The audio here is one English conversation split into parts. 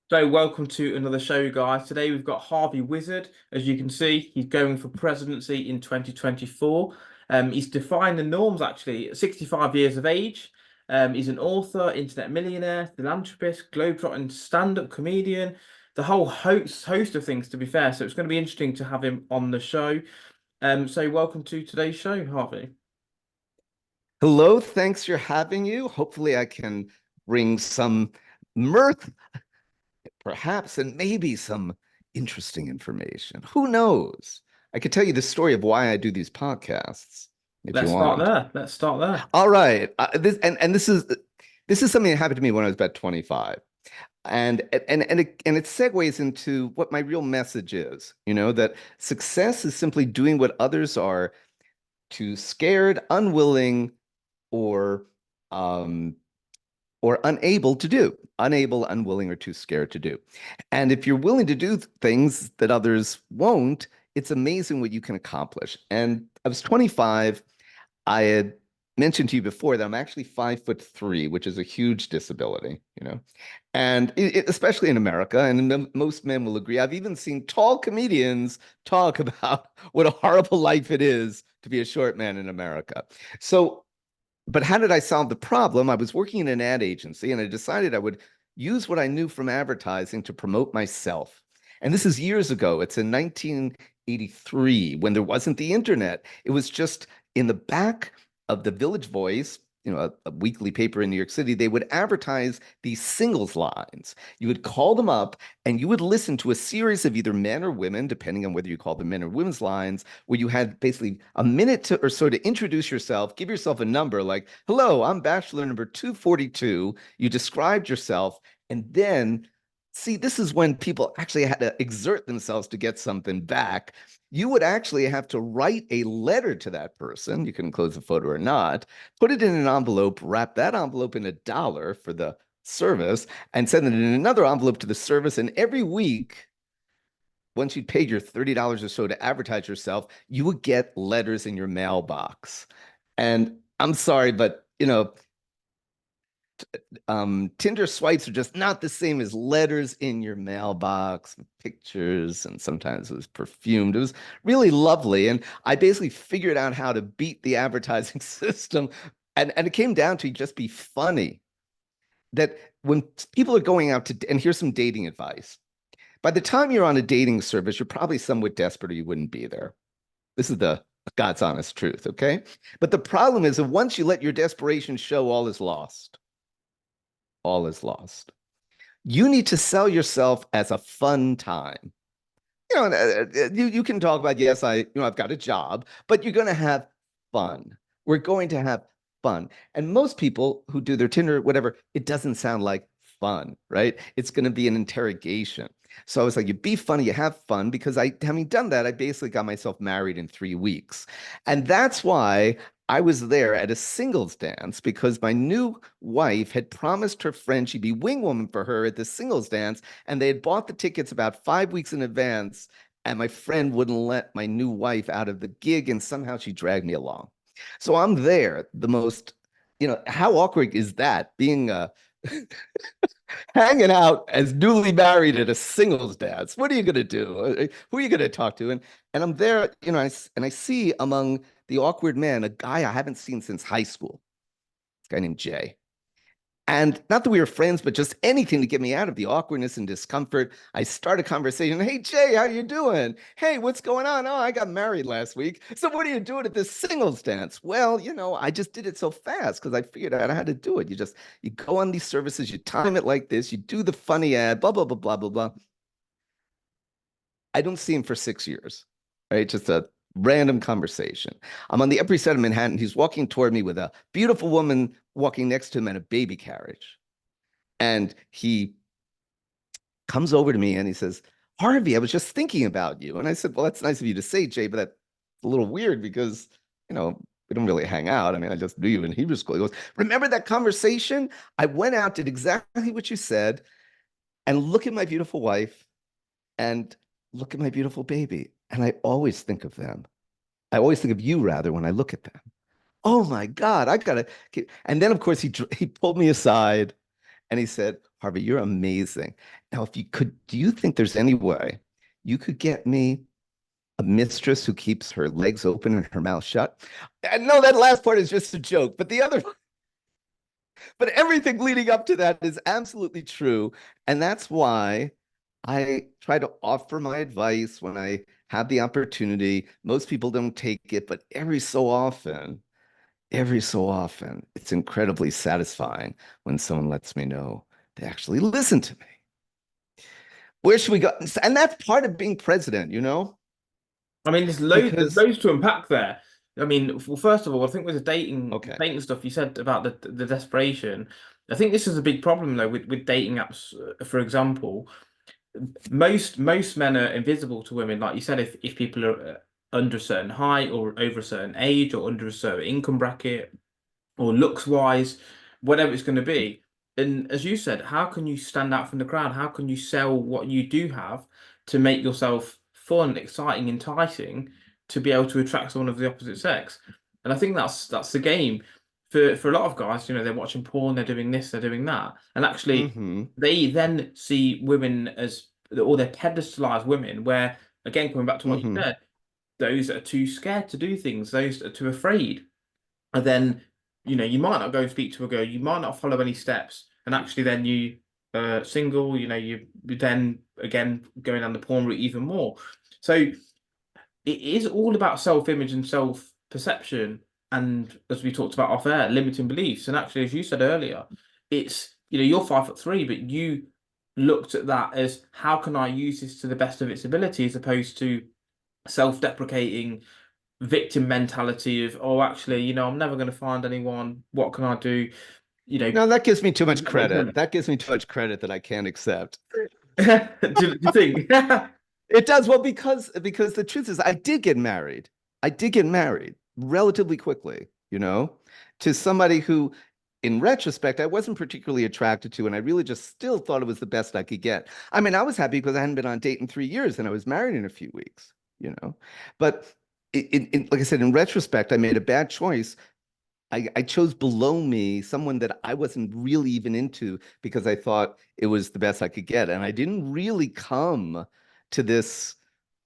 So, welcome to another show, guys. Today we've got Harvey Wizard. As you can see, he's going for presidency in 2024. He's defying the norms actually at 65 years of age. He's an author, internet millionaire, philanthropist, globetrotting stand-up comedian, the whole host of things, to be fair. So, it's going to be interesting to have him on the show. So, welcome to today's show, Harvey. Hello, thanks for having you. Hopefully, I can bring some mirth, perhaps, and maybe some interesting information. Who knows? I could tell you the story of why I do these podcasts if you Let's start want. there. Let's start there. All right. This is something that happened to me when I was about 25. And it segues into what my real message is, that success is simply doing what others are too scared, unwilling, or um, or unable to do, unable, unwilling, or too scared to do. And if you're willing to do things that others won't, it's amazing what you can accomplish. And I was 25. I had mentioned to you before that I'm actually 5'3", which is a huge disability, and especially in America, and most men will agree. I've even seen tall comedians talk about what a horrible life it is to be a short man in America. So but how did I solve the problem? I was working in an ad agency and I decided I would use what I knew from advertising to promote myself. And this is years ago. It's in 1983 when there wasn't the internet. It was just in the back of the Village Voice, a weekly paper in New York City. They would advertise these singles lines. You would call them up and you would listen to a series of either men or women, depending on whether you call them men or women's lines, where you had basically a minute to or so to introduce yourself, give yourself a number like, hello, I'm bachelor number 242. You described yourself, and then see, this is when people actually had to exert themselves to get something back. You would actually have to write a letter to that person. You can enclose the photo or not, put it in an envelope, wrap that envelope in $1 for the service, and send it in another envelope to the service. And every week, once you'd paid your $30 or so to advertise yourself, you would get letters in your mailbox. And I'm sorry, but Tinder swipes are just not the same as letters in your mailbox with pictures, and sometimes it was perfumed. It was really lovely. And I basically figured out how to beat the advertising system. And it came down to just be funny. That when people are going out to, and here's some dating advice. By the time you're on a dating service, you're probably somewhat desperate or you wouldn't be there. This is the God's honest truth, okay? But the problem is that once you let your desperation show, all is lost. All is lost. You need to sell yourself as a fun time. You can talk about, yes, I've got a job, but you're going to have fun. We're going to have fun. And most people who do their Tinder, whatever, it doesn't sound like fun, right? It's going to be an interrogation. So I was like, you be funny, you have fun, because having done that, I basically got myself married in 3 weeks. And that's why I was there at a singles dance, because my new wife had promised her friend she'd be wing woman for her at the singles dance, and they had bought the tickets about 5 weeks in advance, and my friend wouldn't let my new wife out of the gig, and somehow she dragged me along. So I'm there, the most, how awkward is that, being hanging out as newly married at a singles dance? What are you going to do? Who are you going to talk to? And I'm there, and I see among the awkward men a guy I haven't seen since high school, this guy named Jay. And not that we were friends, but just anything to get me out of the awkwardness and discomfort. I start a conversation. Hey, Jay, how you doing? Hey, what's going on? Oh, I got married last week. So what are you doing at this singles dance? Well, I just did it so fast because I figured out how to do it. You go on these services, you time it like this, you do the funny ad, blah, blah, blah, blah, blah, blah. I don't see him for 6 years, right? Just a random conversation. I'm on the Upper East Side of Manhattan. He's walking toward me with a beautiful woman walking next to him in a baby carriage. And he comes over to me and he says, Harvey, I was just thinking about you. And I said, well, that's nice of you to say, Jay, but that's a little weird because, we don't really hang out. I mean, I just knew you in Hebrew school. He goes, remember that conversation? I went out, did exactly what you said, and look at my beautiful wife and look at my beautiful baby. And I always think of them. I always think of you, rather, when I look at them. Oh my God, I gotta. And then, of course, he pulled me aside And he said, Harvey, you're amazing. Now, if you could, do you think there's any way you could get me a mistress who keeps her legs open and her mouth shut? And no, that last part is just a joke, but the other, but everything leading up to that is absolutely true. And that's why I try to offer my advice when I have the opportunity. Most people don't take it, but every so often, it's incredibly satisfying when someone lets me know they actually listen to me. Where should we go? And that's part of being president, you know? I mean, there's Because, loads to unpack there. I mean, well, first of all, I think with the okay. dating stuff you said about the desperation, I think this is a big problem though with dating apps. For example, most men are invisible to women. Like you said, if people are under a certain height or over a certain age or under a certain income bracket, or looks wise, whatever it's going to be. And as you said, how can you stand out from the crowd? How can you sell what you do have to make yourself fun, exciting, enticing to be able to attract someone of the opposite sex? And I think that's the game for a lot of guys. You know, they're watching porn, they're doing this, they're doing that, and actually Mm-hmm. they then see women as or they're pedestalized women. Where again, coming back to what you Mm-hmm. said, those that are too scared to do things, those that are too afraid, and then you might not go and speak to a girl, you might not follow any steps, and actually then you single, you then again going down the porn route even more. So it is all about self-image and self-perception, and as we talked about off air, limiting beliefs. And actually, as you said earlier, it's you're 5'3", but you looked at that as how can I use this to the best of its ability, as opposed to self-deprecating victim mentality of, oh, actually, I'm never going to find anyone. What can I do? You know, No, that gives me too does much that make credit. sense? That gives me too much credit that I can't accept. Do you think? It does. Well, because the truth is I did get married. I did get married relatively quickly, you know, to somebody who, in retrospect, I wasn't particularly attracted to, and I really just still thought it was the best I could get. I mean, I was happy because I hadn't been on a date in 3 years and I was married in a few weeks, you know. But like I said, in retrospect, I made a bad choice. I chose below me someone that I wasn't really even into because I thought it was the best I could get. And I didn't really come to this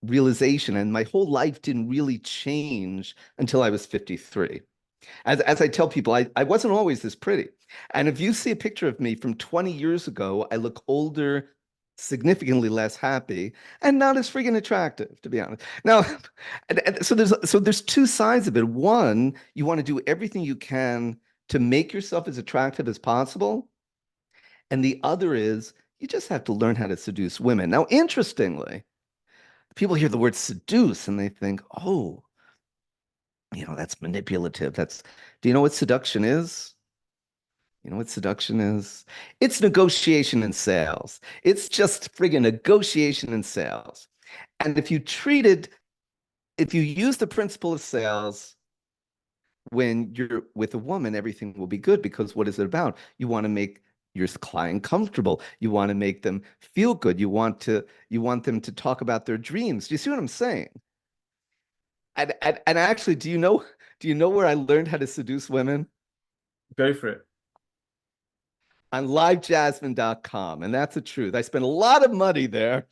realization, and my whole life didn't really change until I was 53. As I tell people, I wasn't always this pretty. And if you see a picture of me from 20 years ago, I look older, significantly less happy, and not as freaking attractive, to be honest. Now, and so there's two sides of it. One, you want to do everything you can to make yourself as attractive as possible. And the other is you just have to learn how to seduce women. Now, interestingly, people hear the word seduce and they think, oh, that's manipulative. Do you know what seduction is? You know what seduction is? It's negotiation and sales. It's just friggin' negotiation and sales. And if you use the principle of sales when you're with a woman, everything will be good because what is it about? You want to make your client comfortable. You want to make them feel good. You want them to talk about their dreams. Do you see what I'm saying? And actually, do you know where I learned how to seduce women? Go for it. On livejasmine.com. And that's the truth. I spent a lot of money there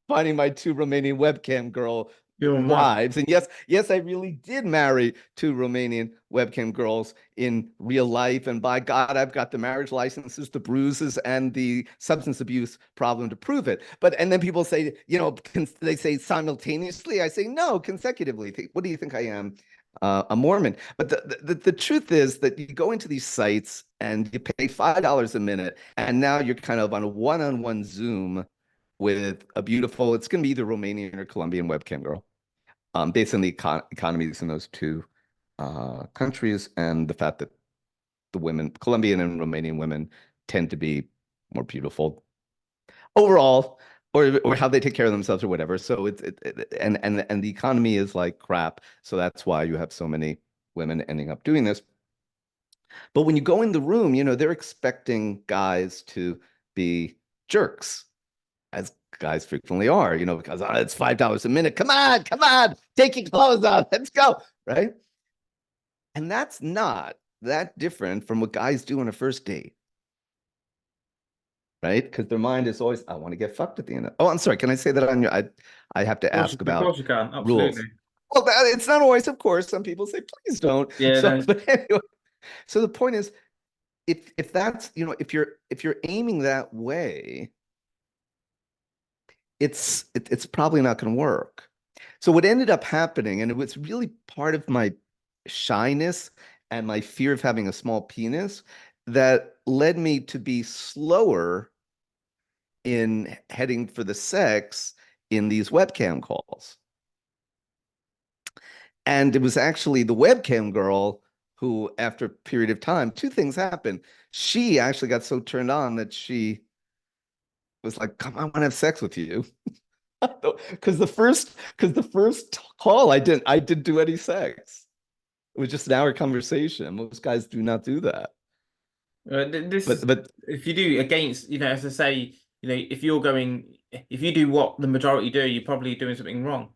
finding my two Romanian webcam girl You're mad. wives. And yes, I really did marry two Romanian webcam girls in real life. And by God, I've got the marriage licenses, the bruises, and the substance abuse problem to prove it. And then people say, they say simultaneously. I say, no, consecutively. What do you think I am? A Mormon. But the truth is that you go into these sites and you pay $5 a minute, and now you're kind of on a one-on-one Zoom with a beautiful, it's going to be either Romanian or Colombian webcam girl, based on the economies in those two countries and the fact that the women, Colombian and Romanian women, tend to be more beautiful overall, or how they take care of themselves or whatever. So and the economy is like crap. So that's why you have so many women ending up doing this. But when you go in the room, they're expecting guys to be jerks, as guys frequently are, because it's $5 a minute. Come on, take your clothes off. Let's go. Right. And that's not that different from what guys do on a first date. right? Because their mind is always, I want to get fucked at the end of. Oh, I'm sorry. Can I say that on your? I have to ask Of about course you can. Absolutely. rules. Well, it's not always, of course. Some people say, please don't. Yeah, So, no. but anyway, so the point is, if that's, if you're aiming that way, it's probably not going to work. So what ended up happening, and it was really part of my shyness and my fear of having a small penis that led me to be slower in heading for the sex in these webcam calls. And it was actually the webcam girl who, after a period of time, two things happened. She actually got so turned on that she was like, "Come, I want to have sex with you." Because the first call I didn't do any sex. It was just an hour conversation. Most guys do not do that. This, But if you do against, as I say, if you do what the majority do, you're probably doing something wrong.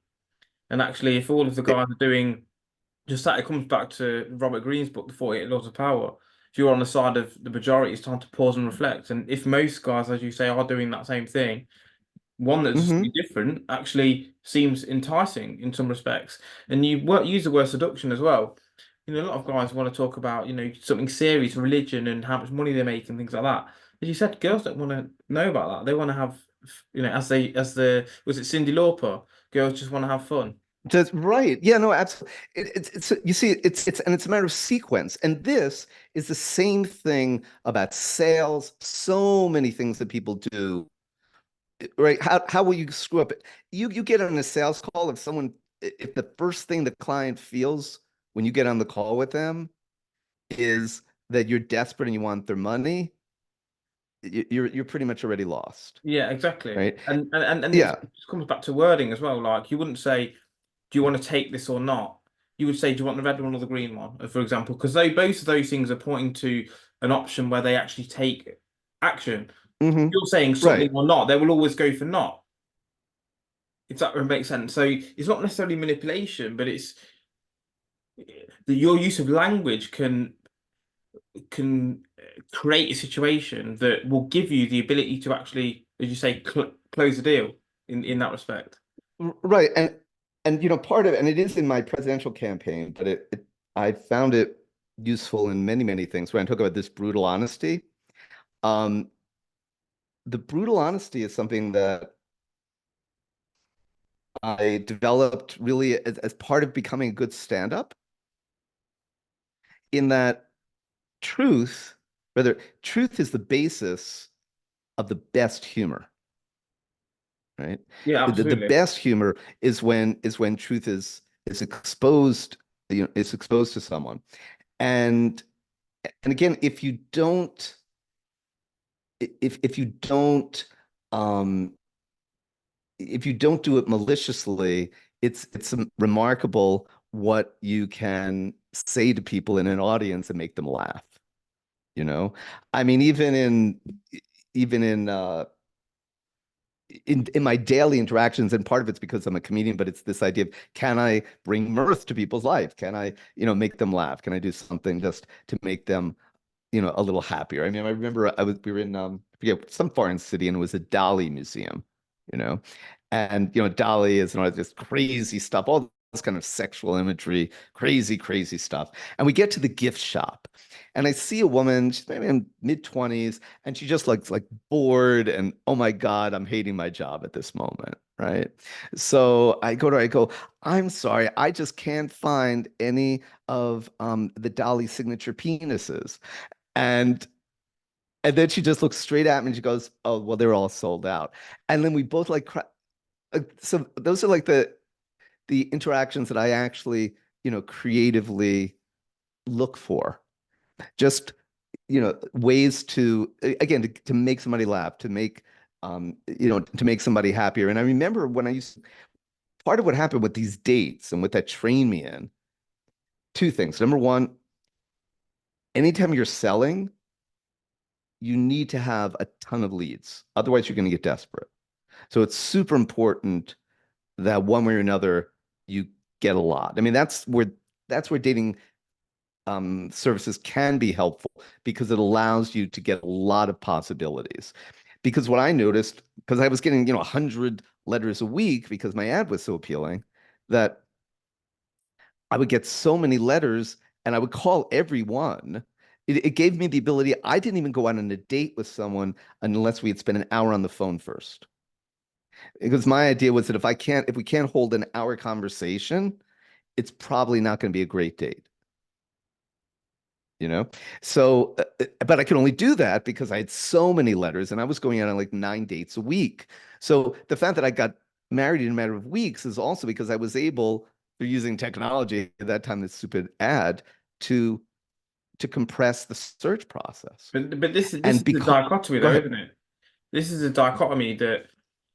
And actually, if all of the guys are doing just that, it comes back to Robert Greene's book, The 48 Laws of Power. If you're on the side of the majority, it's time to pause and reflect. And if most guys, as you say, are doing that same thing, one that's mhm. different actually seems enticing in some respects. And use the word seduction as well. A lot of guys want to talk about, something serious, religion, and how much money they make and things like that. As you said, girls don't want to know about that. They want to have, was it Cyndi Lauper? Girls just want to have fun. Just right. Yeah, no, absolutely. It's you see, it's a matter of sequence. And this is the same thing about sales. So many things that people do, right? How will you screw up it? You get on a sales call if the first thing the client feels when you get on the call with them is that you're desperate and you want their money, you're pretty much already lost, Yeah, exactly. right? And it Yeah. just comes back to wording as well. Like you wouldn't say, "Do you want to take this or not?" You would say, "Do you want the red one or the green one?" For example, because they both of those things are pointing to an option where they actually take action. If Hmm. you're saying something Right. or not, they will always go for not. If that makes sense. So it's not necessarily manipulation, but it's that your use of language can create a situation that will give you the ability to actually, as you say, close a deal in that respect. Right. And part of it, and it is in my presidential campaign, but I found it useful in many, many things when I talk about this brutal honesty. Um, the brutal honesty is something that I developed really as part of becoming a good stand-up, in that truth, rather, truth is the basis of the best humor, right? Yeah, The absolutely. best humor is when truth is exposed, is exposed to someone. And and again, if you don't um if you don't do it maliciously, it's remarkable what you can say to people in an audience and make them laugh, you know? I mean, even in my daily interactions, and part of it's because I'm a comedian, but it's this idea of, can I bring mirth to people's life? Can I, make them laugh? Can I do something just to make them, a little happier? I mean, I remember we were in I forget, some foreign city, and it was a Dali museum, you know, and Dali is this crazy stuff, all this kind of sexual imagery, crazy, crazy stuff. And we get to the gift shop, and I see a woman, she's maybe in mid-20s, and she just looks like bored, and oh my God, I'm hating my job at this moment, right? So I go, I'm sorry, I just can't find any of the Dali signature penises. And and then she just looks straight at me and she goes, "Oh, well, they're all sold out." And then we both like cry. So those are like the interactions that I actually, creatively look for. Just, ways to, again, to make somebody laugh, to make somebody happier. And I remember when part of what happened with these dates and what that trained me in, two things. Number one, anytime you're selling, you need to have a ton of leads. Otherwise, you're going to get desperate. So it's super important that one way or another you get a lot. I mean, that's where dating services can be helpful, because it allows you to get a lot of possibilities. Because what I noticed, because I was getting, 100 letters a week because my ad was so appealing, that I would get so many letters and I would call everyone. It gave me the ability. I didn't even go out on a date with someone unless we had spent an hour on the phone first. Because my idea was that if we can't hold an hour conversation, it's probably not going to be a great date. you know? So, but I could only do that because I had so many letters and I was going out on like 9 dates a week. So the fact that I got married in a matter of weeks is also because I was able, through using technology at that time, this stupid ad, to compress the search process. But this And is the because, dichotomy go though, ahead. isn't it? This is a dichotomy that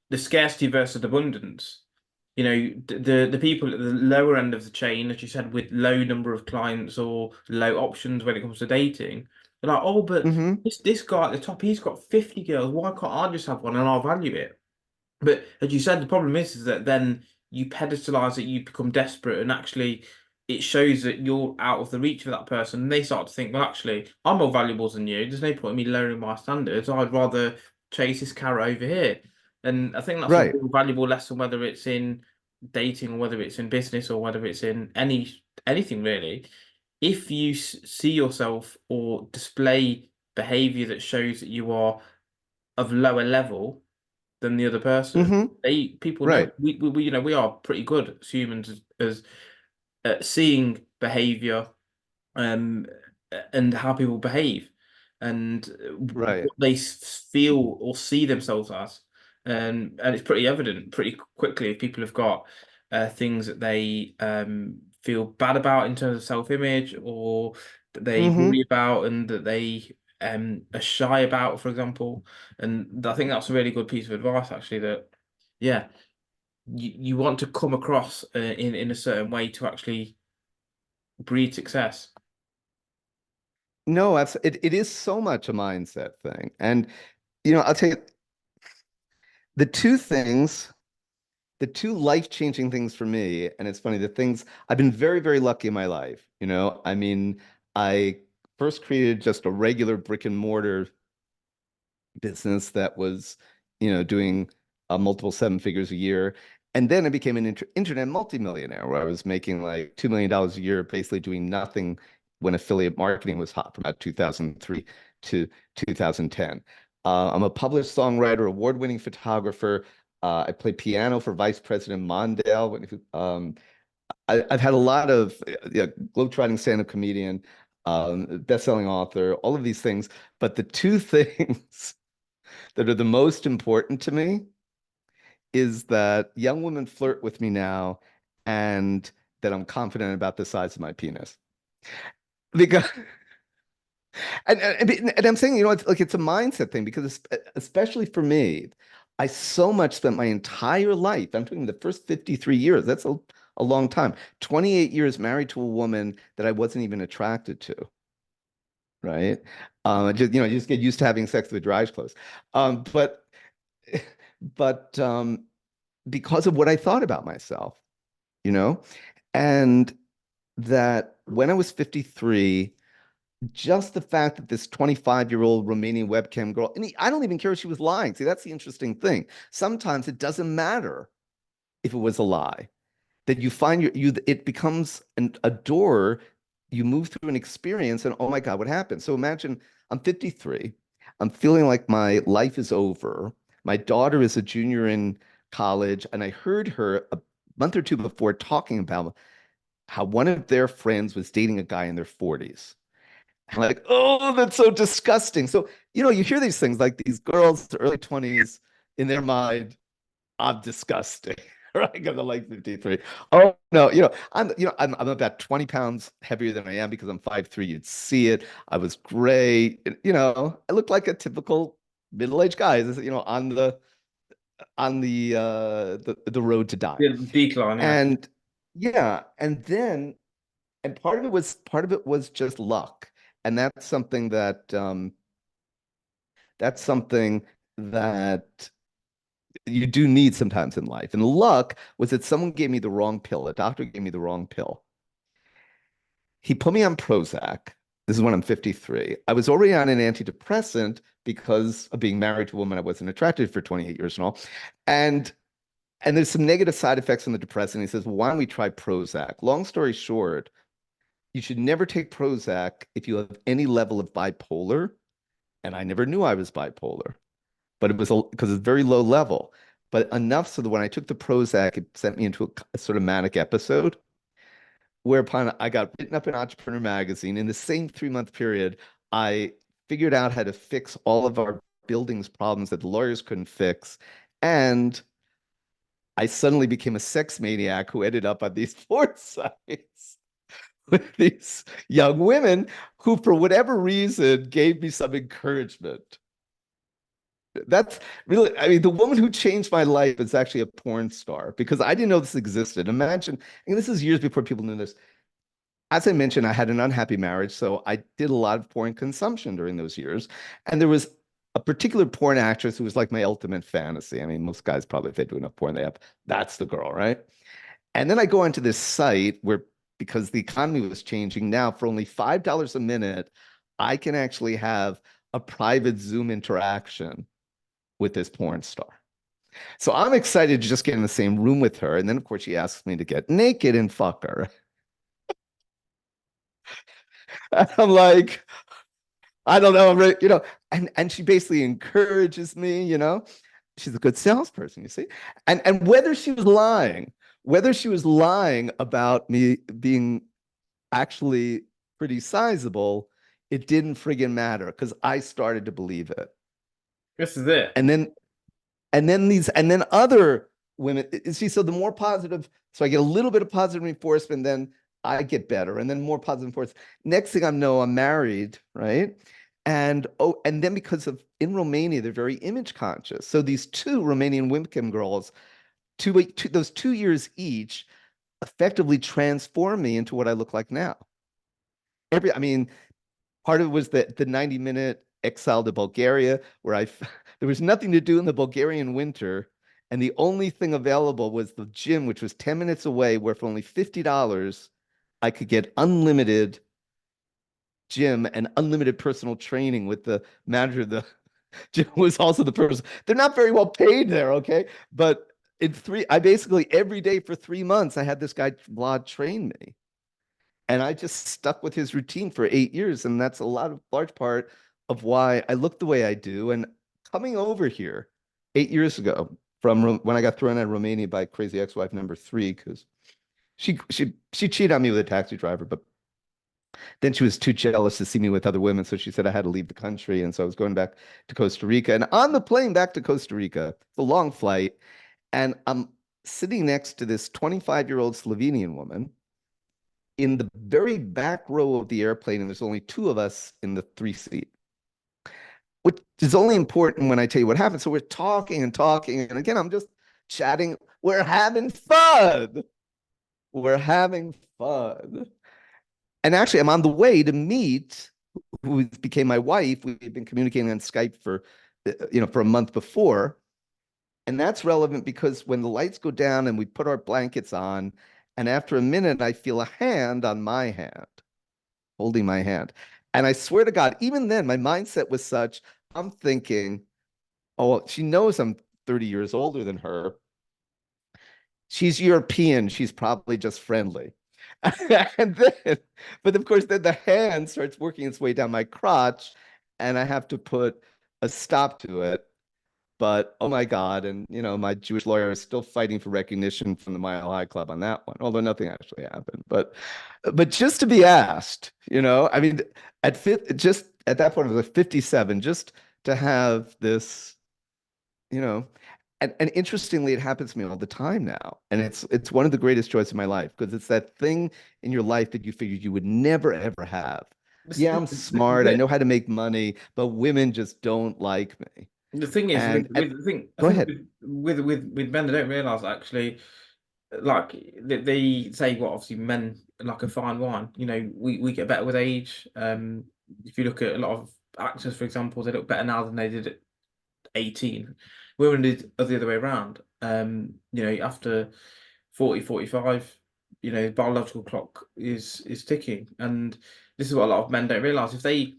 the scarcity versus abundance. You know, the people at the lower end of the chain, as you said, with low number of clients or low options when it comes to dating, they're like, oh, but Hmm. this guy at the top, he's got 50 girls. Why can't I just have one and I'll value it? But as you said, the problem is that then you pedestalize it, you become desperate, and actually it shows that you're out of the reach of that person. And they start to think, well, actually, I'm more valuable than you. There's no point in me lowering my standards. I'd rather chase this carrot over here. And I think that's a Right. real valuable lesson, whether it's in dating or whether it's in business or whether it's in anything really. If you see yourself or display behavior that shows that you are of lower level than the other person. Hmm. People know Right. we we are pretty good as humans as at seeing behavior um and how people behave and Right. what they feel or see themselves as. And it's pretty evident pretty quickly if people have got things that they feel bad about in terms of self-image or that they worry Hmm. about and that they are shy about, for example. And I think that's a really good piece of advice, actually, that yeah, you want to come across in a certain way to actually breed success. No, it is so much a mindset thing. And, I'll tell you, the two things the two life-changing things for me, and it's funny, the things I've been very, very lucky in my life. I mean, I first created just a regular brick and mortar business that was, doing multiple seven figures a year. And then I became an internet multimillionaire where I was making like $2 million a year, basically doing nothing when affiliate marketing was hot from about 2003 to 2010. I'm a published songwriter, award-winning photographer. I play piano for Vice President Mondale. I've had a lot of globetrotting stand-up comedian, best-selling author, all of these things. But the two things that are the most important to me is that young women flirt with me now and that I'm confident about the size of my penis. Because and I'm saying, it's like it's a mindset thing because especially for me, I so much spent my entire life, I'm talking the first 53 years, that's a long time, 28 years married to a woman that I wasn't even attracted to, right? I just get used to having sex with your eyes closed. But but because of what I thought about myself, you know, and that when I was 53, just the fact that this 25-year-old Romanian webcam girl, and I don't even care if she was lying. See, that's the interesting thing. Sometimes it doesn't matter if it was a lie, that you find it becomes a door. You move through an experience, and oh my God, what happened? So imagine I'm 53. I'm feeling like my life is over. My daughter is a junior in college, and I heard her a month or two before talking about how one of their friends was dating a guy in their 40s. I'm like, oh, that's so disgusting. So, you hear these things like these girls, early 20s, in their mind, I'm disgusting. Right? Because I'm like 53. Oh no, I'm about 20 pounds heavier than I am because I'm 5'3". You'd see it. I was gray. I looked like a typical middle-aged guy, on the road to die. The decline, yeah. And yeah, and part of it was just luck. And that's something that you do need sometimes in life. And luck was that someone gave me the wrong pill. A doctor gave me the wrong pill. He put me on Prozac. This is when I'm 53. I was already on an antidepressant because of being married to a woman I wasn't attracted to for 28 years and all. And and there's some negative side effects from the depressant. He says, well, why don't we try Prozac? Long story short, you should never take Prozac if you have any level of bipolar. And I never knew I was bipolar, but it was because it's very low level, but enough so that when I took the Prozac, it sent me into a sort of manic episode. Whereupon I got written up in Entrepreneur Magazine. In the same 3 month period, I figured out how to fix all of our building's problems that the lawyers couldn't fix. And I suddenly became a sex maniac who ended up on these porn sites with these young women who, for whatever reason, gave me some encouragement. That's really, I mean, the woman who changed my life is actually a porn star because I didn't know this existed. Imagine, and this is years before people knew this. As I mentioned, I had an unhappy marriage, so I did a lot of porn consumption during those years. And there was a particular porn actress who was like my ultimate fantasy. I mean, most guys probably, if they do enough porn, they have, that's the girl, right? And then I go onto this site where, because the economy was changing now, for only $5 a minute, I can actually have a private Zoom interaction with this porn star. So I'm excited to just get in the same room with her. And then, of course, she asks me to get naked and fuck her. And I'm like, I don't know, I'm ready, and she basically encourages me, She's a good salesperson, you see. And whether she was lying about me being actually pretty sizable, it didn't friggin' matter because I started to believe it. This is it. And then and then other women, see, so the more positive, so I get a little bit of positive reinforcement, then I get better, and then more positive reinforcement. Next thing I know, I'm married, right? And then because of in Romania, they're very image conscious. So these two Romanian Wimcam girls, those 2 years each, effectively transform me into what I look like now. I mean, part of it was the 90-minute exile to Bulgaria, where there was nothing to do in the Bulgarian winter, and the only thing available was the gym, which was 10 minutes away, where for only $50 I could get unlimited gym and unlimited personal training with the manager of the gym was also the person. They're not very well paid there, okay? But I basically every day for 3 months, I had this guy Vlad train me. And I just stuck with his routine for 8 years. And that's large part of why I look the way I do. And coming over here 8 years ago from when I got thrown out of Romania by crazy ex-wife number three, because she cheated on me with a taxi driver, but then she was too jealous to see me with other women. So she said I had to leave the country. And so I was going back to Costa Rica. And on the plane back to Costa Rica, it's a long flight. And I'm sitting next to this 25-year-old Slovenian woman in the very back row of the airplane, and there's only two of us in the 3 seat, which is only important when I tell you what happened. So we're talking and talking, and again, I'm just chatting. We're having fun. We're having fun. And actually, I'm on the way to meet who became my wife. We've been communicating on Skype for a month before. And that's relevant because when the lights go down and we put our blankets on, and after a minute, I feel a hand on my hand, holding my hand. And I swear to God, even then, my mindset was such, I'm thinking, oh, she knows I'm 30 years older than her. She's European. She's probably just friendly. And then, but of course, then the hand starts working its way down my crotch, and I have to put a stop to it. But oh my God, and my Jewish lawyer is still fighting for recognition from the Mile High Club on that one, although nothing actually happened. But just to be asked, I mean, just at that point, I was like 57, just to have this, you know, and interestingly, it happens to me all the time now. And it's one of the greatest joys of my life because it's that thing in your life that you figured you would never ever have. This, Yeah, I'm smart. I know how to make money, but women just don't like me. the thing is, And with the thing, I go think ahead. with men, they don't realize actually, like they say, what obviously men like a fine wine. We get better with age. If you look at a lot of actors, for example, they look better now than they did at 18. Women did the other way around. After 40, 45, the biological clock is ticking. And this is what a lot of men don't realize. If they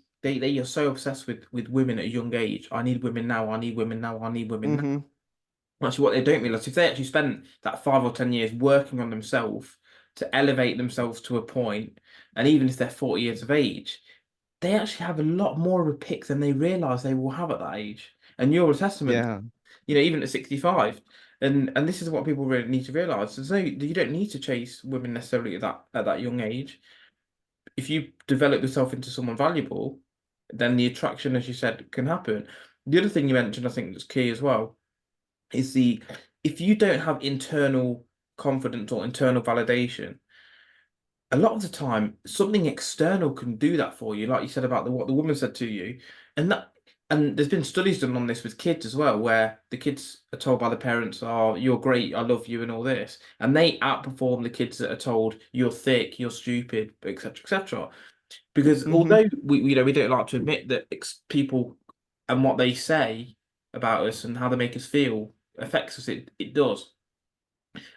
are so obsessed with women at a young age. I need women now. I need women now. I need women now. Hmm. Actually, what they don't realize, if they actually spent that 5 or 10 years working on themselves to elevate themselves to a point, and even if they're 40 years of age, they actually have a lot more of a pick than they realize they will have at that age. And you're a testament, Yeah. even at 65. And this is what people really need to realize. There's no, you don't need to chase women necessarily at that young age. If you develop yourself into someone valuable, then the attraction, as you said, can happen. The other thing you mentioned, I think that's key as well, is the if you don't have internal confidence or internal validation, a lot of the time something external can do that for you, like you said about what the woman said to you. And there's been studies done on this with kids as well, where the kids are told by the parents, "Oh, you're great, I love you," and all this, and they outperform the kids that are told, "You're thick, you're stupid," etc., etc. Because Hmm. although we don't like to admit that people and what they say about us and how they make us feel affects us, it does,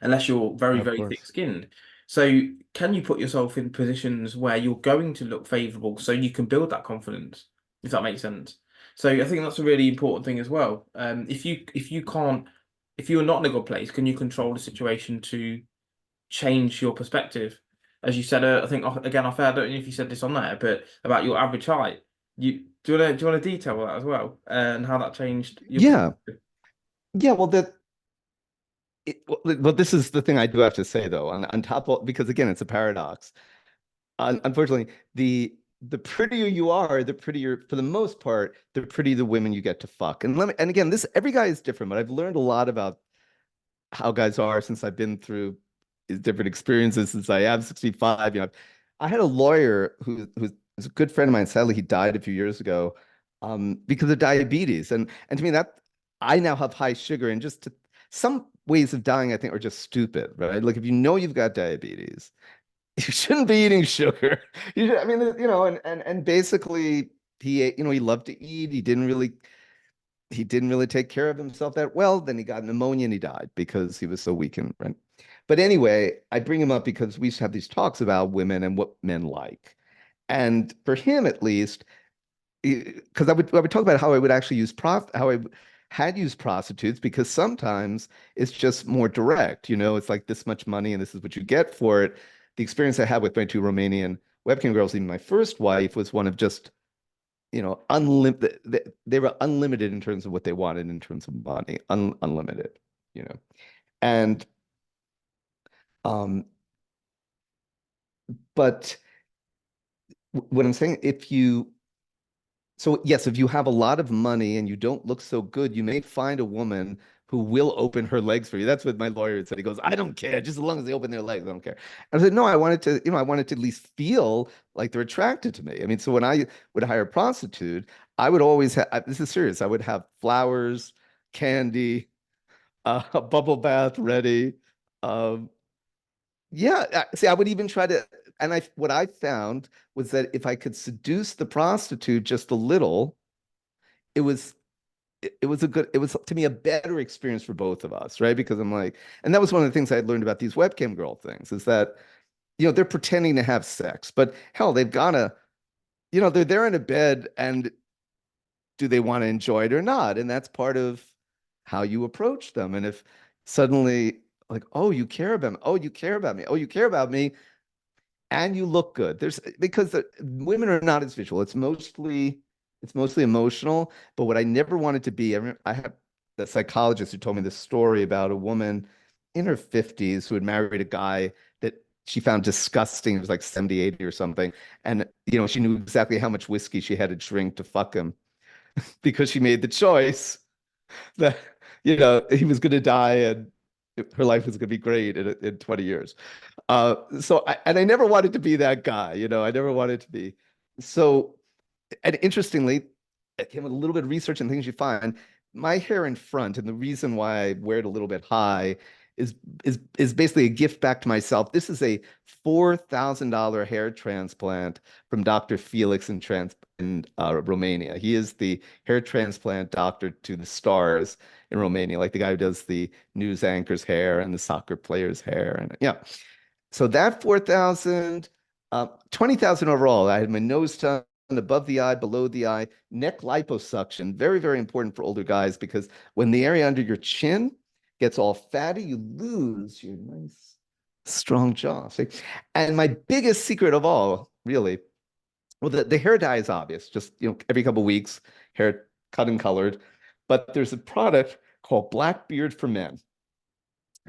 unless you're very, Of very course. thick-skinned. So can you put yourself in positions where you're going to look favorable so you can build that confidence, if that makes sense? So I think that's a really important thing as well. If you can't, if you're not in a good place, can you control the situation to change your perspective? As you said, I think again, I don't know if you said this on there, but about your average height. Do you want to detail that as well, and how that changed your Yeah. perspective? Yeah. Well, this is the thing I do have to say though, on top of, because again, it's a paradox. Unfortunately, the prettier you are, the prettier, for the most part, the prettier the women you get to fuck. And again, this every guy is different, but I've learned a lot about how guys are since I've been through these different experiences since I am 65. I had a lawyer who's a good friend of mine. Sadly, he died a few years ago, because of diabetes. And to me, that I now have high sugar, and some ways of dying, I think, are just stupid, right? Like if you know you've got diabetes, you shouldn't be eating sugar. I mean, and basically he ate, he loved to eat. He didn't really take care of himself that well. Then he got pneumonia and he died because he was so weak and right. But anyway, I bring him up because we used to have these talks about women and what men like. And for him, at least, because I would talk about how I would actually how I had used prostitutes, because sometimes it's just more direct. It's like this much money and this is what you get for it. The experience I had with my two Romanian webcam girls, even my first wife, was one of just unlimited. They were unlimited in terms of what they wanted in terms of money, unlimited, you know. And um, but what I'm saying, so yes, if you have a lot of money and you don't look so good, you may find a woman who will open her legs for you. That's what my lawyer said. He goes, I don't care, just as long as they open their legs, I don't care. I said, no, I wanted to at least feel like they're attracted to me. I mean, so when I would hire a prostitute, I would always have, this is serious, I would have flowers, candy, a bubble bath ready. Um, yeah, see, I would even try to, and what I found was that if I could seduce the prostitute just a little, it was it was to me a better experience for both of us, right? Because I'm like, and that was one of the things I had learned about these webcam girl things, is that they're pretending to have sex, but hell, they've gotta, they're there in a bed, and do they want to enjoy it or not? And that's part of how you approach them. And if suddenly, like, oh, you care about me, oh, you care about me, oh, you care about me, and you look good. Because women are not as visual. It's mostly emotional. But what I never wanted to be, I had the psychologist who told me this story about a woman in her 50s who had married a guy that she found disgusting. He was like 70, 80 or something. And she knew exactly how much whiskey she had to drink to fuck him, because she made the choice that he was going to die and her life was going to be great in 20 years. And I never wanted to be that guy, I never wanted to be. So, and interestingly, it came with a little bit of research and things you find. My hair in front, and the reason why I wear it a little bit high is is basically a gift back to myself. This is a $4,000 hair transplant from Dr. Felix in Romania. He is the hair transplant doctor to the stars in Romania, like the guy who does the news anchor's hair and the soccer player's hair. And yeah. So that 4,000. 20,000 overall. I had my nose done above the eye, below the eye, neck liposuction. Very, very important for older guys because when the area under your chin gets all fatty, you lose your nice, strong jaw. See? And my biggest secret of all, really, well, the hair dye is obvious. Just, every couple of weeks, hair cut and colored. But there's a product called Black Beard for Men,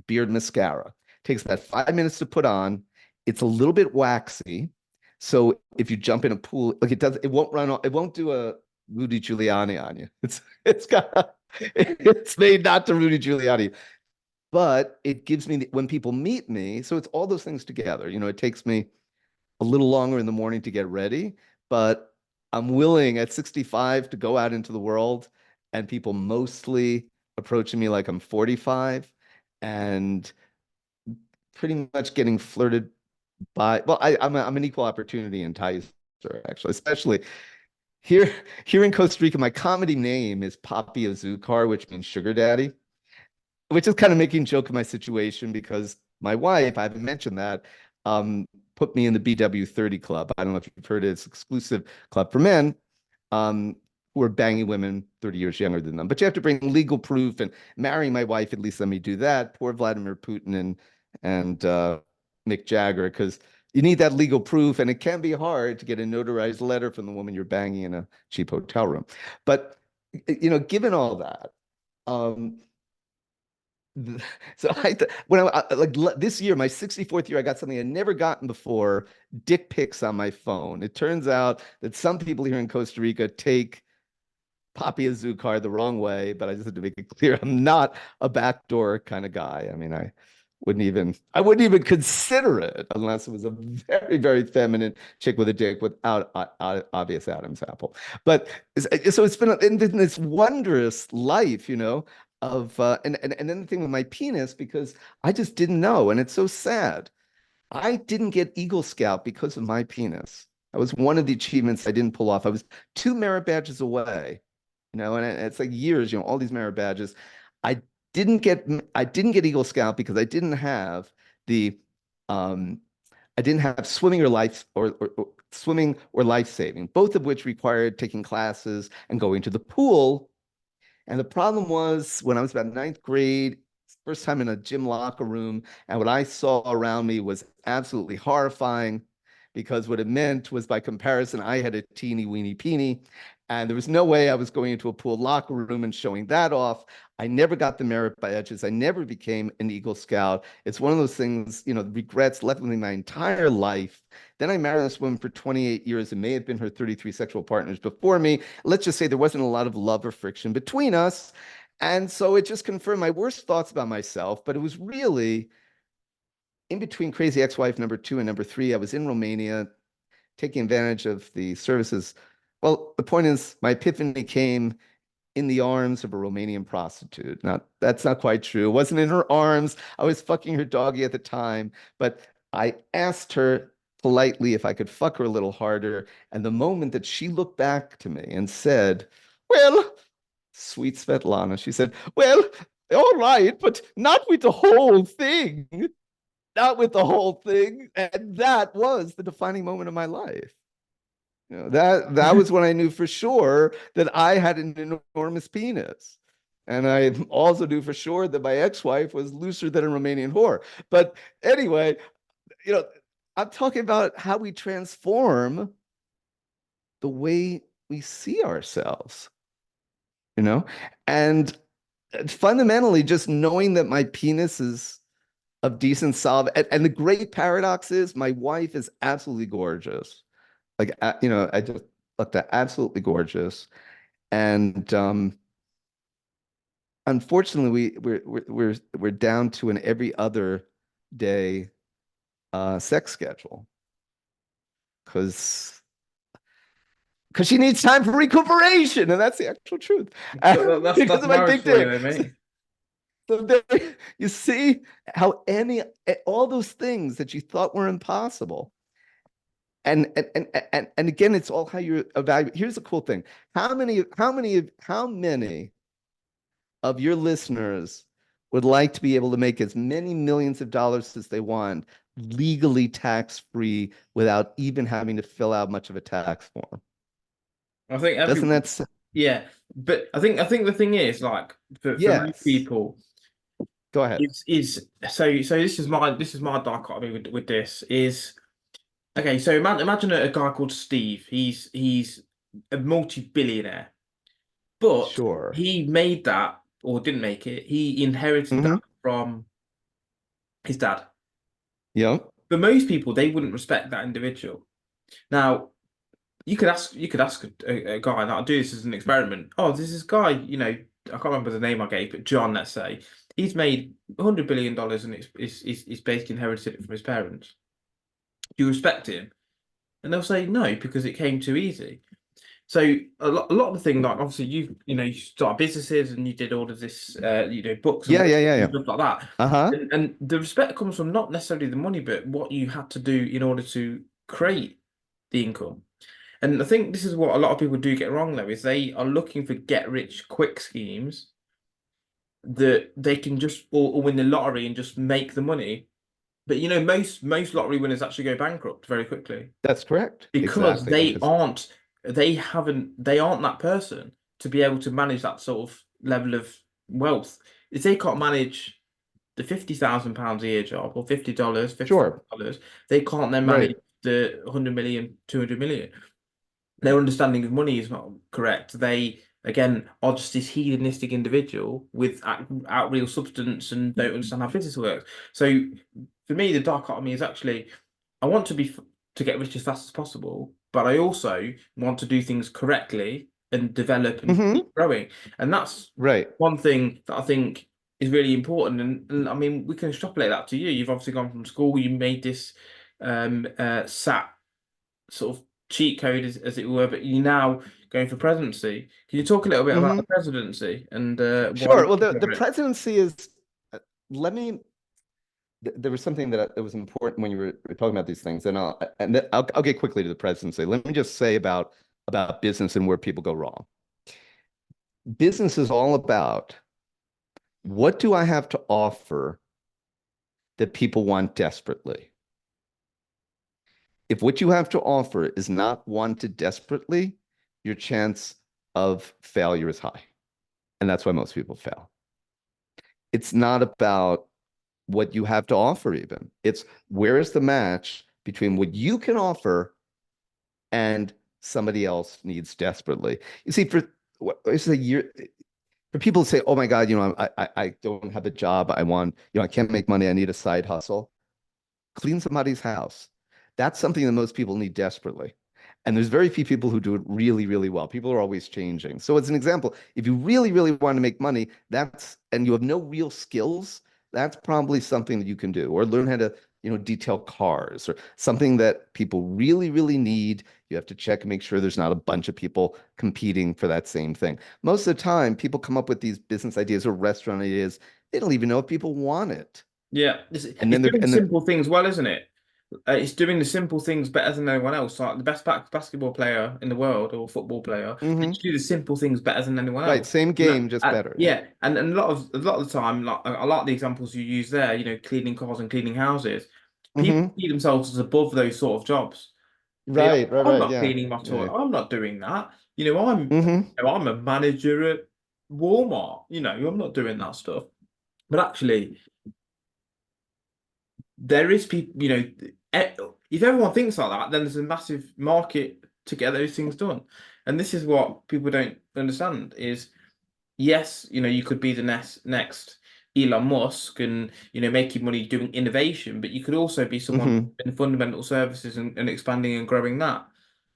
beard mascara. Takes about 5 minutes to put on. It's a little bit waxy. So if you jump in a pool, like it won't run off, it won't do a Rudy Giuliani on you. It's made not to Rudy Giuliani, but it gives me when people meet me, so it's all those things together. It takes me a little longer in the morning to get ready, but I'm willing at 65 to go out into the world and people mostly approaching me like I'm 45 and pretty much getting flirted by, well, I'm an equal opportunity enticer, actually, especially here here in Costa Rica. My comedy name is Papi Azúcar, which means sugar daddy, which is kind of making joke of my situation because my wife, I haven't mentioned that, put me in the BW30 club. I don't know if you've heard it. It's an exclusive club for men who are banging women 30 years younger than them. But you have to bring legal proof, and marrying my wife at least let me do that. Poor Vladimir Putin and Mick Jagger, because you need that legal proof, and it can be hard to get a notarized letter from the woman you're banging in a cheap hotel room. But given all that, um, so when like this year, my 64th year, I got something I'd never gotten before, dick pics on my phone. It turns out that some people here in Costa Rica take Papi Azúcar the wrong way, but I just had to make it clear I'm not a backdoor kind of guy. I mean, I wouldn't even consider it unless it was a very, very feminine chick with a dick without obvious Adam's apple. But so it's been in this wondrous life, of and then the thing with my penis, because I just didn't know, and it's so sad. I didn't get Eagle Scout because of my penis. That was one of the achievements I didn't pull off. I was two merit badges away, and it's like years, all these merit badges. I didn't get I didn't get Eagle Scout because the um I didn't have swimming or life or swimming or life saving, both of which required taking classes and going to the pool. And the problem was when I was about ninth grade, first time in a gym locker room, and what I saw around me was absolutely horrifying because what it meant was by comparison, I had a teeny weeny peeny, and there was no way I was going into a pool locker room and showing that off. I never got the merit badges. I never became an Eagle Scout. It's one of those things, regrets left with me my entire life. Then I married this woman for 28 years. It may have been her 33 sexual partners before me. Let's just say there wasn't a lot of love or friction between us. And so it just confirmed my worst thoughts about myself. But it was really in between crazy ex-wife number 2 and number 3. I was in Romania taking advantage of the services. Well, the point is, my epiphany came in the arms of a Romanian prostitute. Now, that's not quite true. It wasn't in her arms. I was fucking her doggy at the time, but I asked her politely if I could fuck her a little harder. And the moment that she looked back to me and said, well, sweet Svetlana, she said, well, all right, but not with the whole thing. Not with the whole thing. And that was the defining moment of my life. That was when I knew for sure that I had an enormous penis. And I also knew for sure that my ex-wife was looser than a Romanian whore. But anyway, you know, I'm talking about how we transform the way we see ourselves, you know? And fundamentally, just knowing that my penis is of decent solve. And the great paradox is my wife is absolutely gorgeous. Like, I just looked at absolutely gorgeous. And unfortunately, we're down to an every other day sex schedule because she needs time for recuperation, and that's the actual truth. Because That's of my marriage big for you, dick. though, mate. So there, you see how all those things that you thought were impossible. And again, it's all how you evaluate. Here's the cool thing. How many of your listeners would like to be able to make as many millions of dollars as they want, legally tax-free without even having to fill out much of a tax form. I think Doesn't everyone, that, yeah, but I think the thing is like for most yes, people go ahead. is so this is my dichotomy with this is okay. So imagine a guy called Steve. He's a multi-billionaire, but Sure. he made that or didn't make it. He inherited Hmm. that from his dad. Yep. For most people, they wouldn't respect that individual. Now, you could ask a guy that I'll do this as an experiment. Oh, this is guy, I can't remember the name I gave, but John, let's say, he's made $100 billion and it's basically inherited it from his parents. Do you respect him? And they'll say no because it came too easy. So a lot of the thing, like obviously you start businesses and you did all of this, books and Yeah, yeah, yeah, and yeah. stuff like that, Uh-huh. and the respect comes from not necessarily the money, but what you had to do in order to create the income. And I think this is what a lot of people do get wrong though, is they are looking for get rich quick schemes that they can just or win the lottery and just make the money. But most lottery winners actually go bankrupt very quickly That's correct. because Exactly. Because they aren't that person to be able to manage that sort of level of wealth. If they can't manage the £50,000 a year job or $50, sure. $50,000, they can't then manage Right. the 100 million, 200 million. Their understanding of money is not correct. They again are just this hedonistic individual without real substance and don't understand how business works. So for me, the dichotomy is actually I want to get rich as fast as possible, but I also want to do things correctly and develop and Hmm. keep growing. And that's Right. one thing that I think is really important. And I mean, we can extrapolate that to you. You've obviously gone from school, you made this SAT sort of cheat code, as it were, but you're now going for presidency. Can you talk a little bit about Hmm. the presidency and why Sure. you Well, took the over it? presidency is, let me, there was something that was important when you were talking about these things, and I'll get quickly to the presidency. Let me just say about business and where people go wrong. Business is all about what do I have to offer that people want desperately? If what you have to offer is not wanted desperately, your chance of failure is high. And that's why most people fail. It's not about what you have to offer, even. It's where is the match between what you can offer and somebody else needs desperately. You see, for what is a year for people to say, "Oh my God, I don't have a job. I want, I can't make money. I need a side hustle." Clean somebody's house. That's something that most people need desperately. And there's very few people who do it really, really well. People are always changing. So as an example, if you really, really want to make money, and you have no real skills, that's probably something that you can do, or learn how to, detail cars, or something that people really, really need. You have to check and make sure there's not a bunch of people competing for that same thing. Most of the time, people come up with these business ideas or restaurant ideas. They don't even know if people want it. Yeah, And it's then they're, doing and then, simple things well, isn't it? It's doing the simple things better than anyone else. Like the best basketball player in the world or football player, they mhm. just do the simple things better than anyone Right, else. same game, just better. Yeah. Yeah, and a lot of the time, like I like the examples you use there. Cleaning cars and cleaning houses. People Hmm. see themselves as above those sort of jobs. Right, right, I'm right. not Yeah. cleaning my Yeah. toilet. I'm not doing that. I'm Hmm. I'm a manager at Walmart. I'm not doing that stuff. But actually, there is people, if everyone thinks like that, then there's a massive market to get those things done. And this is what people don't understand is yes, you could be the next Elon Musk and making money doing innovation, but you could also be someone Hmm. in fundamental services and expanding and growing that.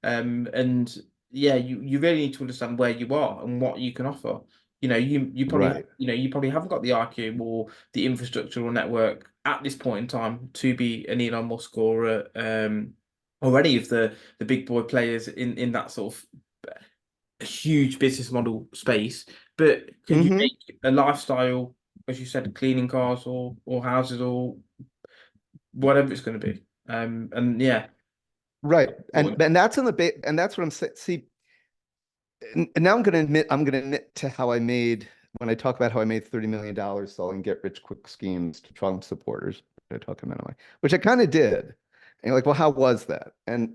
And yeah, you really need to understand where you are and what you can offer. You probably Right. you probably haven't got the IQ or the infrastructure or network at this point in time to be an Elon Musk or any of the big boy players in that sort of huge business model space, but could you Hmm. make a lifestyle, as you said, cleaning cars or houses or whatever it's going to be? And yeah, Right. And important. and that's in the and that's what I'm saying. See, and now I'm going to admit to how I made when I talk about how I made $30 million selling get rich quick schemes to Trump supporters, I talk him anyway, which I kind of did. And you're like, well, how was that? And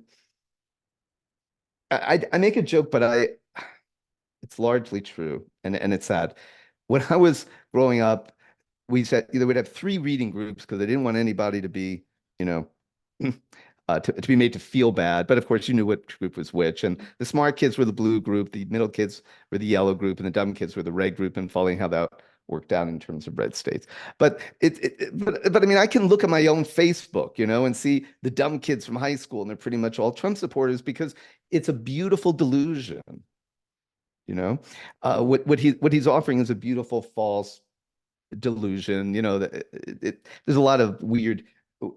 I make a joke, but it's largely true, and it's sad. When I was growing up, we said either we'd have three reading groups because I didn't want anybody to be, you know, to be made to feel bad. But of course, you knew which group was which. And the smart kids were the blue group, the middle kids were the yellow group, and the dumb kids were the red group, and following how that worked out in terms of red states. But but I mean, I can look at my own Facebook, and see the dumb kids from high school, and they're pretty much all Trump supporters because it's a beautiful delusion. What he's offering is a beautiful false delusion. There's a lot of weird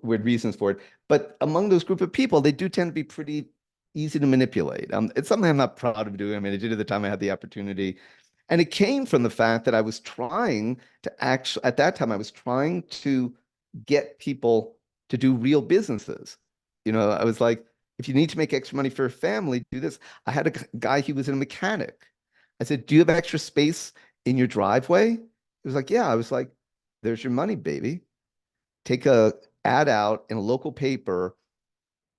reasons for it. But among those group of people, they do tend to be pretty easy to manipulate. It's something I'm not proud of doing. I mean, I did it at the time I had the opportunity. And it came from the fact that I was trying to actually, at that time, I was trying to get people to do real businesses. I was like, if you need to make extra money for a family, do this. I had a guy, he was a mechanic. I said, do you have extra space in your driveway? He was like, yeah. I was like, there's your money, baby. Take a ad out in a local paper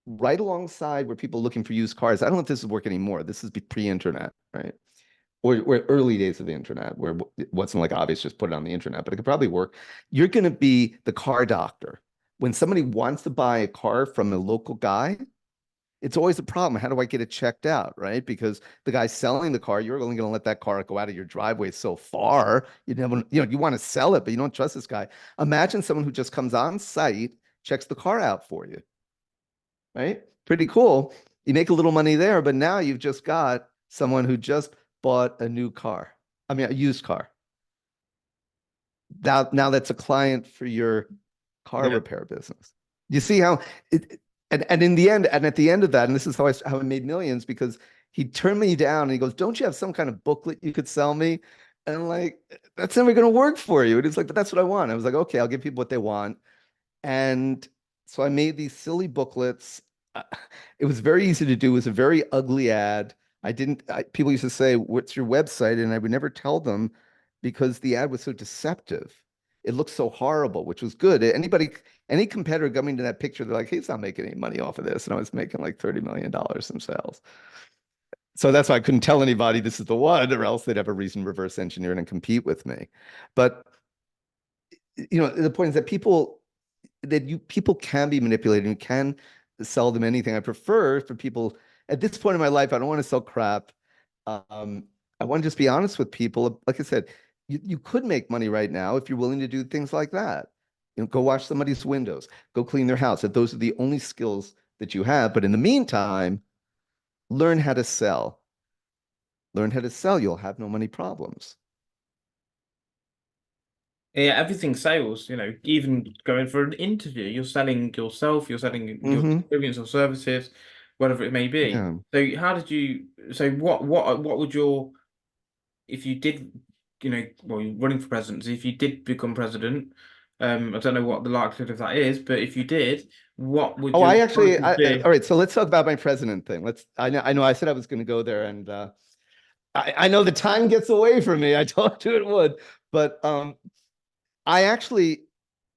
right alongside where people are looking for used cars. I don't know if this would work anymore. This is pre-internet, right? Or early days of the internet, where it wasn't like obvious, just put it on the internet, but it could probably work. You're going to be the car doctor. When somebody wants to buy a car from a local guy, it's always a problem. How do I get it checked out, right? Because the guy selling the car, you're only going to let that car go out of your driveway so far. You never, you want to sell it, but you don't trust this guy. Imagine someone who just comes on site, checks the car out for you, right? Pretty cool. You make a little money there, but now you've just got someone who just bought a new car. I mean, a used car. Now that's a client for your car Yeah. repair business. You see how and in the end, and at the end of that, and this is how I made millions, because he turned me down and he goes, "Don't you have some kind of booklet you could sell me?" And I'm like, "That's never going to work for you." And he's like, "But that's what I want." I was like, "Okay, I'll give people what they want." And so I made these silly booklets. Uh, It was very easy to do. It was a very ugly ad. People used to say, "What's your website?" And I would never tell them because the ad was so deceptive. It looked so horrible, which was good. Any competitor coming to that picture, they're like, "He's not making any money off of this." And I was making like $30 million in sales. So that's why I couldn't tell anybody this is the one, or else they'd have a reason to reverse engineer it and compete with me. But the point is that people can be manipulated. You can sell them anything. I prefer for people at this point in my life, I don't want to sell crap. Um, I want to just be honest with people. Like I said, you could make money right now if you're willing to do things like that. Go wash somebody's windows, go clean their house. If those are the only skills that you have. But in the meantime, learn how to sell. Learn how to sell. You'll have no money problems. Yeah, everything's sales, even going for an interview, you're selling yourself, you're selling your Hmm. experience or services, whatever it may be. Yeah. So what would if you did, well, you're running for presidency, if you did become president, I don't know what the likelihood of that is, but if you did, what would Oh, your I actually, policies be? all right. So let's talk about my president thing. I know I said I was going to go there, and I know the time gets away from me. I told you it would, but I actually,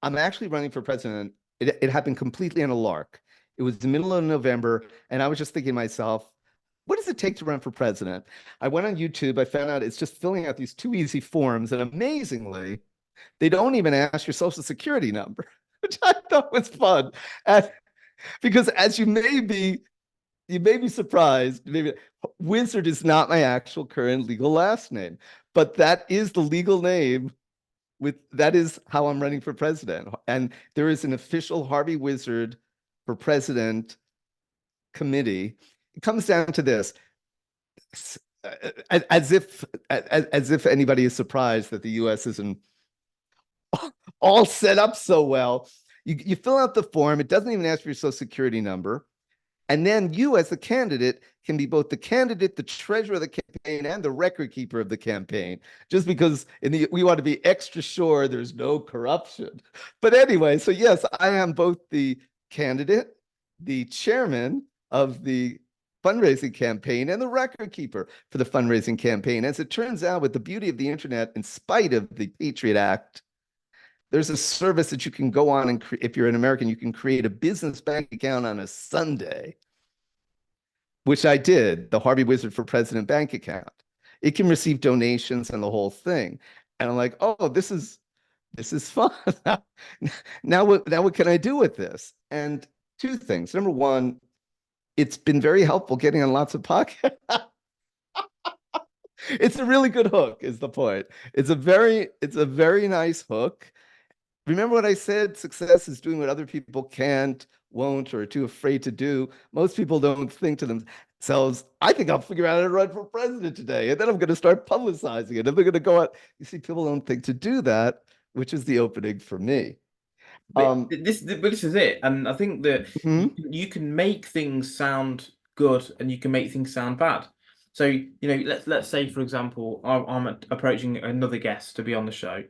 I'm actually running for president. It happened completely on a lark. It was the middle of November, and I was just thinking to myself, what does it take to run for president? I went on YouTube. I found out it's just filling out these two easy forms, and amazingly, they don't even ask your social security number, which I thought was fun. And because as you may be surprised. Maybe Wizard is not my actual current legal last name, but that is the legal name that is how I'm running for president. And there is an official Harvey Wizard for president committee. It comes down to this. As if anybody is surprised that the US isn't all set up so well. You fill out the form, it doesn't even ask for your social security number. And then you, as the candidate, can be both the candidate, the treasurer of the campaign, and the record keeper of the campaign, just because we want to be extra sure there's no corruption. But anyway, so yes, I am both the candidate, the chairman of the fundraising campaign and the record keeper for the fundraising campaign. As it turns out, with the beauty of the internet, in spite of the Patriot Act, there's a service that you can go on and if you're an American, you can create a business bank account on a Sunday, which I did, the Harvey Wizard for President bank account. It can receive donations and the whole thing. And I'm like, oh, this is fun. Now what can I do with this? And two things. Number one, it's been very helpful getting on lots of podcasts. It's a really good hook, is the point. It's a very nice hook. Remember what I said? Success is doing what other people can't, won't, or are too afraid to do. Most people don't think to themselves, I think I'll figure out how to run for president today. And then I'm going to start publicizing it. And they're going to go out. You see, people don't think to do that, which is the opening for me. But this is it, and I think that Mhm, you can make things sound good and you can make things sound bad. So let's say, for example, I'm approaching another guest to be on the show, and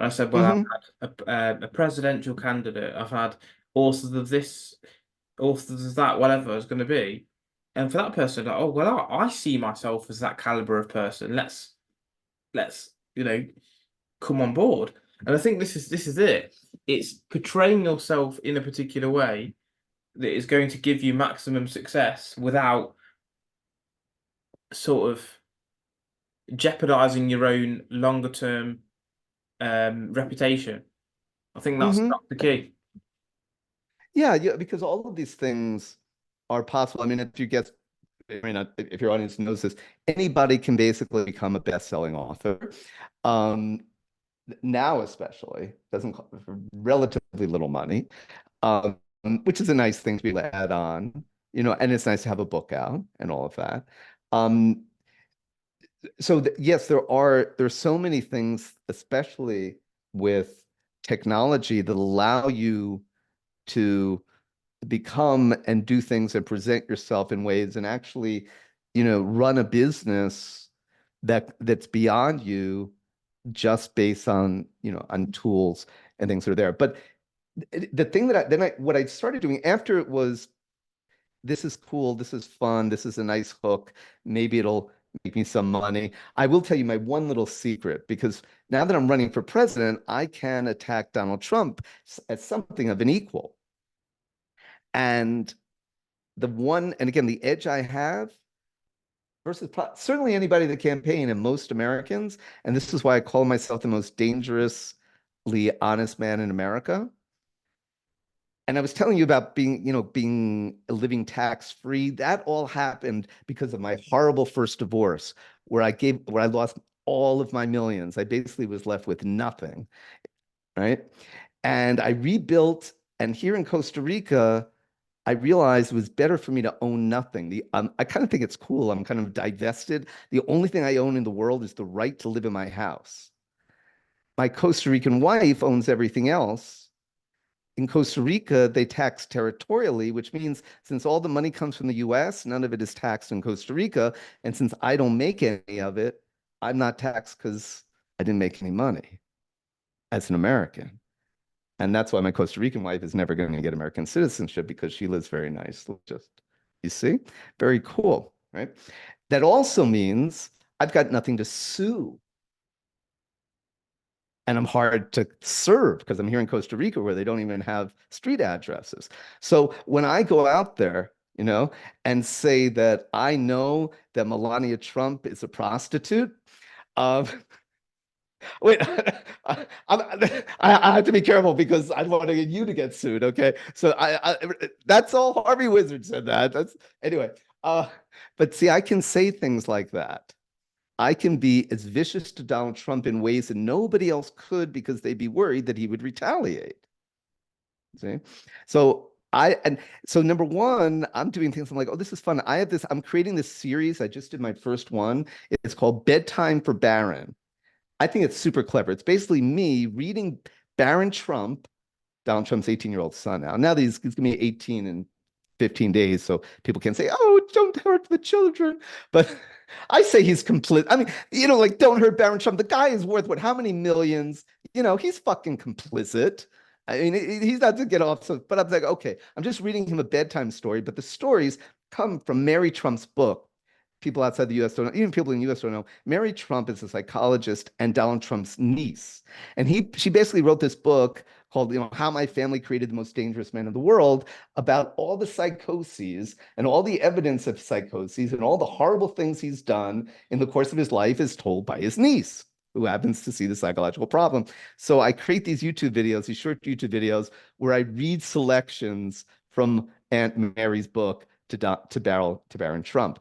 I said, well, mhm, I've had a presidential candidate, I've had authors of this, authors of that, whatever it's going to be, and for that person, like, oh well, I see myself as that caliber of person. Let's come on board. And I think this is it. It's portraying yourself in a particular way that is going to give you maximum success without sort of jeopardizing your own longer term reputation. I think mhm. that's the key. Yeah, yeah, because all of these things are possible. I mean, if you get, I mean, if your audience knows this, anybody can basically become a best-selling author. Um, Now, especially, doesn't cost for relatively little money, um, which is a nice thing to be able to add on, and it's nice to have a book out and all of that. Um, so yes, there's so many things, especially with technology, that allow you to become and do things and present yourself in ways and actually, run a business that's beyond you just based on, on tools and things that are there. But the thing that what I started doing after it was, this is cool, this is fun, this is a nice hook, maybe it'll make me some money. I will tell you my one little secret, because now that I'm running for president, I can attack Donald Trump as something of an equal. And and again, the edge I have versus certainly anybody in the campaign and most Americans, and this is why I call myself the most dangerously honest man in America. And I was telling you about being living tax-free. That all happened because of my horrible first divorce, where I lost all of my millions. I basically was left with nothing, right? And I rebuilt, and here in Costa Rica, I realized it was better for me to own nothing. I kind of think it's cool. I'm kind of divested. The only thing I own in the world is the right to live in my house. My Costa Rican wife owns everything else. In Costa Rica, they tax territorially, which means since all the money comes from the US, none of it is taxed in Costa Rica. And since I don't make any of it, I'm not taxed because I didn't make any money as an American. And that's why my Costa Rican wife is never going to get American citizenship, because she lives very nicely. You see, very cool, right? That also means I've got nothing to sue. And I'm hard to serve because I'm here in Costa Rica where they don't even have street addresses. So when I go out there, and say that I know that Melania Trump is a prostitute, um, wait, I have to be careful because I don't want to get you to get sued. Okay, so that's all Harvey Wizard said that. That's anyway. But see, I can say things like that. I can be as vicious to Donald Trump in ways that nobody else could because they'd be worried that he would retaliate. See, so number one, I'm doing things. I'm like, oh, this is fun. I'm creating this series. I just did my first one. It's called Bedtime for Barron. I think it's super clever. It's basically me reading Barron Trump, Donald Trump's 18-year-old son now. Now he's going to be 18 in 15 days, so people can say, oh, don't hurt the children. But I say he's complicit. I mean, like, don't hurt Barron Trump. The guy is worth what? How many millions? He's fucking complicit. I mean, he's not to get off. But I'm like, okay, I'm just reading him a bedtime story, but the stories come from Mary Trump's book. People outside the US don't know, even people in the US don't know. Mary Trump is a psychologist and Donald Trump's niece. And she basically wrote this book called, How My Family Created the Most Dangerous Man in the World, about all the psychoses and all the evidence of psychoses and all the horrible things he's done in the course of his life is told by his niece, who happens to see the psychological problem. So I create these YouTube videos, these short YouTube videos, where I read selections from Aunt Mary's book to Baron Trump.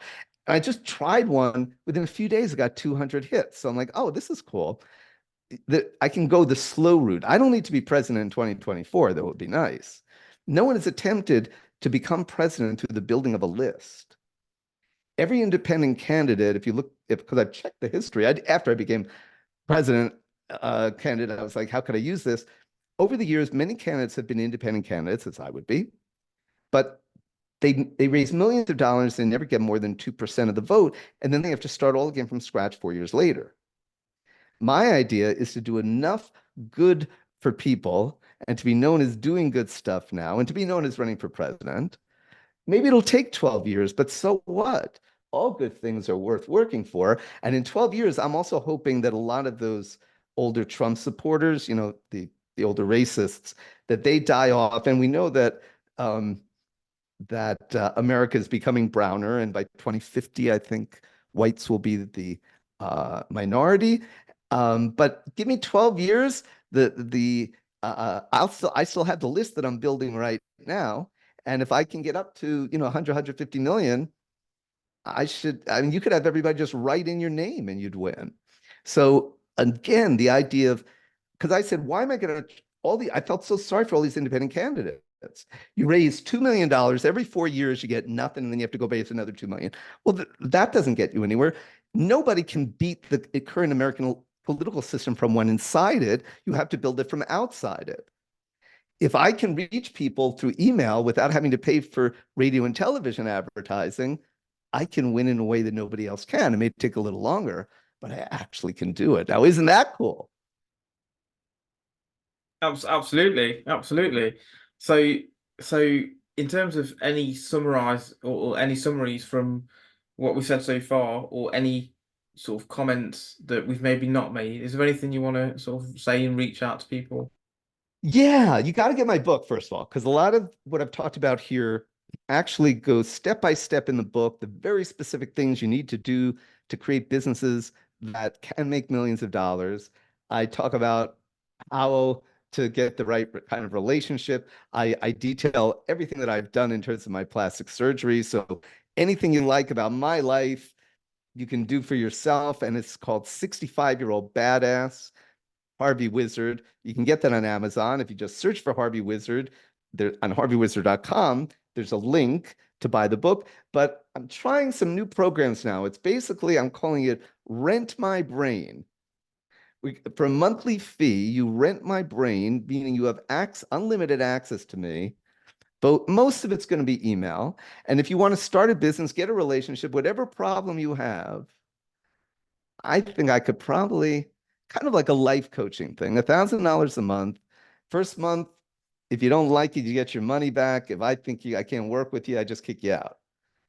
I just tried one. Within a few days, I got 200 hits. So I'm like, oh, this is cool. I can go the slow route. I don't need to be president in 2024. That would be nice. No one has attempted to become president through the building of a list. Every independent candidate, if you look, because I've checked the history, after I became president candidate, I was like, how could I use this? Over the years, many candidates have been independent candidates, as I would be, but they raise millions of dollars and never get more than 2% of the vote, and then they have to start all again from scratch 4 years later. My idea is to do enough good for people and to be known as doing good stuff now and to be known as running for president. Maybe it'll take 12 years, but so what? All good things are worth working for. And in 12 years, I'm also hoping that a lot of those older Trump supporters, the older racists, that they die off. And we know that America is becoming browner, and by 2050, I think whites will be the minority. But give me 12 years, I still have the list that I'm building right now, and if I can get up to 100, 150 million, I mean, you could have everybody just write in your name and you'd win. So again, the idea of, because I said, why am I going to I felt so sorry for all these independent candidates. You raise $2 million every 4 years, you get nothing, and then you have to go raise another 2 million. Well, that doesn't get you anywhere. Nobody can beat the current American political system from one inside it. You have to build it from outside it. If I can reach people through email without having to pay for radio and television advertising, I can win in a way that nobody else can. It may take a little longer, but I actually can do it. Now, isn't that cool? Absolutely, absolutely. So, so in terms of any summarize or any summaries from what we've said so far, or any sort of comments that we've maybe not made, is there anything you want to sort of say and reach out to people? Yeah, you got to get my book, first of all, because a lot of what I've talked about here actually goes step by step in the book, the very specific things you need to do to create businesses that can make millions of dollars. I talk about how to get the right kind of relationship. I detail everything that I've done in terms of my plastic surgery. So anything you like about my life, you can do for yourself. And it's called 65-Year-Old Badass. Harvey Wizard. You can get that on Amazon. If you just search for Harvey Wizard there on harveywizard.com, there's a link to buy the book. But I'm trying some new programs now. It's basically, I'm calling it Rent My Brain. For a monthly fee, you rent my brain, meaning you have unlimited access to me. But most of it's going to be email. And if you want to start a business, get a relationship, whatever problem you have, I think I could probably, kind of like a life coaching thing, $1,000 a month. First month, if you don't like it, you get your money back. If I think I can't work with you, I just kick you out.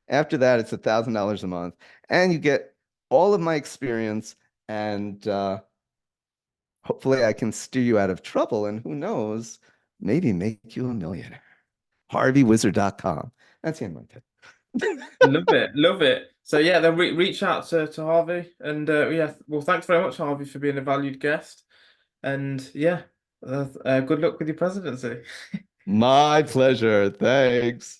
After that, it's $1,000 a month, and you get all of my experience, and hopefully I can steer you out of trouble, and who knows, maybe make you a millionaire. HarveyWizard.com. That's the end of my tip. Love it, love it. So yeah, then reach out to Harvey, and yeah, well, thanks very much, Harvey, for being a valued guest, and yeah, good luck with your presidency. My pleasure. Thanks.